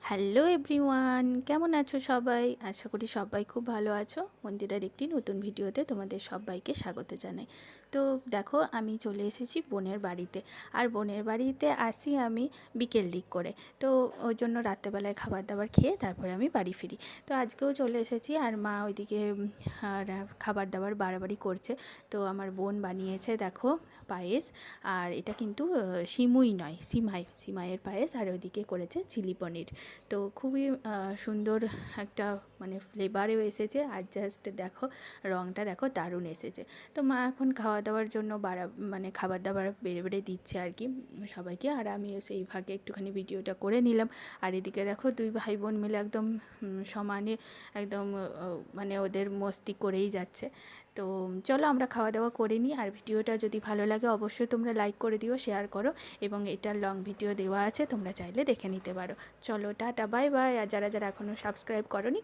Hello everyone, কেমন আছো সবাই? আশা করি সবাই খুব ভালো আছো। মন্দিরের একটি নতুন ভিডিওতে তোমাদের সবাইকে স্বাগত জানাই। তো দেখো, আমি চলে এসেছি বোনের বাড়িতে। আর বোনের বাড়িতে আসি আমি বিকেল দিক করে। তো ওই জন্য রাত্রেবেলায় খাবার দাবার খেয়ে তারপরে আমি বাড়ি ফিরি। তো আজকেও চলে এসেছি, আর মা ওইদিকে খাবার দাবার বাড়াবাড়ি করছে। তো আমার বোন বানিয়েছে দেখো পায়েস। আর এটা কিন্তু সিমুই নয়, সিমাইয়ের পায়েস। আর ওইদিকে করেছে চিলি পনির। তো খুবই সুন্দর একটা মানে ফ্লেভারেও এসেছে। আর জাস্ট দেখো, রঙটা দেখো দারুণ এসেছে। তো মা এখন খাওয়া দাওয়ার জন্য মানে খাবার দাবার বেড়ে বেড়ে দিচ্ছে আর কি সবাইকে। আর আমিও সেই ভাগে একটুখানি ভিডিওটা করে নিলাম। আর এদিকে দেখো দুই ভাই বোন মিলে একদম সমানে একদম মানে ওদের মস্তি করেই যাচ্ছে। তো চলো আমরা খাওয়া দাওয়া করে নিই। আর ভিডিওটা যদি ভালো লাগে অবশ্যই তোমরা লাইক করে দিও, শেয়ার করো, এবং এটার লং ভিডিও দেওয়া আছে, তোমরা চাইলে দেখে নিতে পারো। চলো টাটা, বাই বাই। আর যারা যারা এখনও সাবস্ক্রাইব করোনি